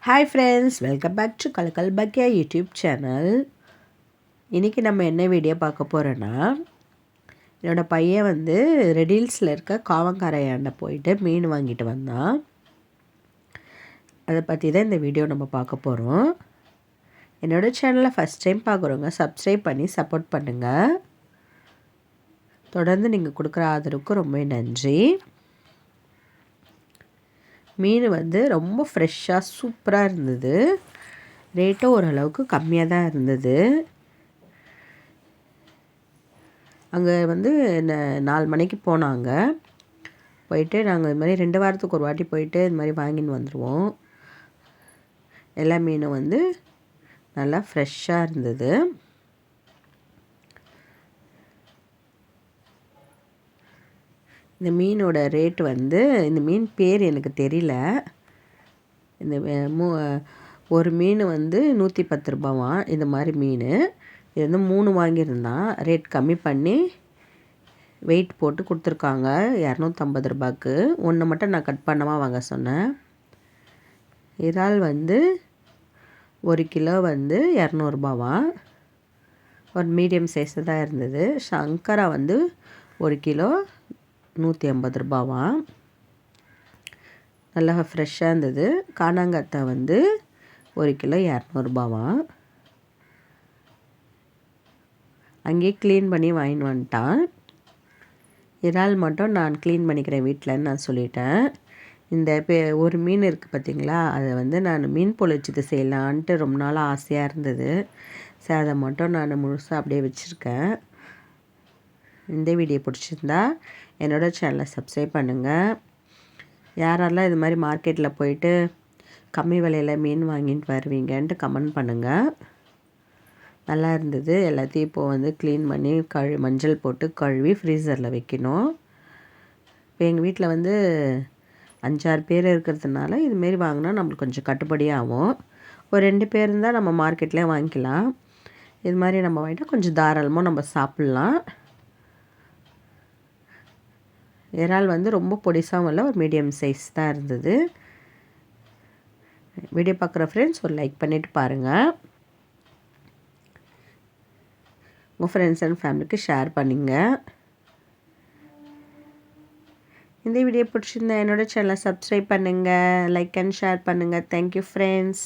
Hi friends, welcome back to Kalakkal Baakiya YouTube channel. இன்றைக்கி நம்ம என்ன வீடியோ பார்க்க போகிறோன்னா, என்னோடய பையன் வந்து ரெடில்ஸில் இருக்க காவங்கரையாண்ட போயிட்டு மீன் வாங்கிட்டு வந்தான். அதை பற்றி தான் இந்த வீடியோ நம்ம பார்க்க போகிறோம். என்னோடய சேனலை ஃபஸ்ட் டைம் பார்க்குறவங்க சப்ஸ்கிரைப் பண்ணி சப்போர்ட் பண்ணுங்கள். தொடர்ந்து நீங்கள் கொடுக்குற ஆதரவுக்கு ரொம்ப நன்றி. மீன் வந்து ரொம்ப ஃப்ரெஷ்ஷாக சூப்பராக இருந்தது. ரேட்டும் ஓரளவுக்கு கம்மியாக தான் இருந்தது. அங்கே வந்து 4 மணிக்கு போனாங்க. போயிட்டு நாங்கள் இது மாதிரி 2 வாரத்துக்கு ஒரு வாட்டி போயிட்டு இது மாதிரி வாங்கின்னு வந்துடுவோம். எல்லா மீனும் வந்து நல்லா ஃப்ரெஷ்ஷாக இருந்தது. இந்த மீனோட ரேட் வந்து, இந்த மீன் பேர் எனக்கு தெரியல. இந்த ஒரு மீன் வந்து 110 ரூபாவாம். இந்த மாதிரி மீன் இது வந்து 3 வாங்கியிருந்தான். ரேட் கம்மி பண்ணி வெயிட் போட்டு கொடுத்துருக்காங்க 250 ரூபாய்க்கு. ஒன்று மட்டும் நான் கட் பண்ணாமல் வாங்க சொன்னேன். இறால் வந்து 1 கிலோ வந்து 200 ஒரு மீடியம் சைஸில் தான் இருந்தது. சங்கரா வந்து 1 கிலோ 150 நல்லா ஃப்ரெஷ்ஷாக இருந்தது. கானாங்கத்தை வந்து 1 கிலோ 200 அங்கேயே க்ளீன் பண்ணி வாங்கின்னு வந்துட்டான். இறால் மட்டும் நான் க்ளீன் பண்ணிக்கிறேன் வீட்டில்ன்னு நான் சொல்லிட்டேன். இந்த ஒரு மீன் இருக்குது பார்த்திங்களா, அதை வந்து நான் மீன் பொழிச்சது செய்யலான்ட்டு ரொம்ப நாளாக ஆசையாக இருந்தது. சரி, அதை மட்டும் நான் முழுசாக அப்படியே வச்சுருக்கேன். இந்த வீடியோ பிடிச்சிருந்தா என்னோடய சேனலை சப்ஸ்கிரைப் பண்ணுங்கள். யாரெல்லாம் இது மாதிரி மார்க்கெட்டில் போயிட்டு கம்மி விலையில் மீன் வாங்கிட்டு வருவீங்கன்ட்டு கமெண்ட் பண்ணுங்கள். நல்லா இருந்தது. எல்லாத்தையும் இப்போது வந்து க்ளீன் பண்ணி மஞ்சள் போட்டு கழுவி ஃப்ரீசரில் வைக்கணும். இப்போ எங்கள் வீட்டில் வந்து 5-6 பேர் இருக்கிறதுனால இதுமாரி வாங்கினா நம்மளுக்கு கொஞ்சம் கட்டுப்படியாகும். ஒரு 2 பேர் இருந்தால் நம்ம மார்க்கெட்லேயே வாங்கிக்கலாம். இது மாதிரி நம்ம வாங்கிட்டால் கொஞ்சம் தாராளமாக நம்ம சாப்பிட்லாம். இறால் வந்து ரொம்ப பொடிசாகவும் இல்லை, ஒரு மீடியம் சைஸ் தான் இருந்தது. வீடியோ பார்க்குற ஃப்ரெண்ட்ஸ் ஒரு லைக் பண்ணிவிட்டு பாருங்கள். உங்கள் ஃப்ரெண்ட்ஸ் அண்ட் ஃபேமிலிக்கு ஷேர் பண்ணிங்க. இந்த வீடியோ பிடிச்சிருந்தா என்னோடய சேனலை சப்ஸ்கிரைப் பண்ணுங்கள், லைக் அண்ட் ஷேர் பண்ணுங்கள். Thank you friends.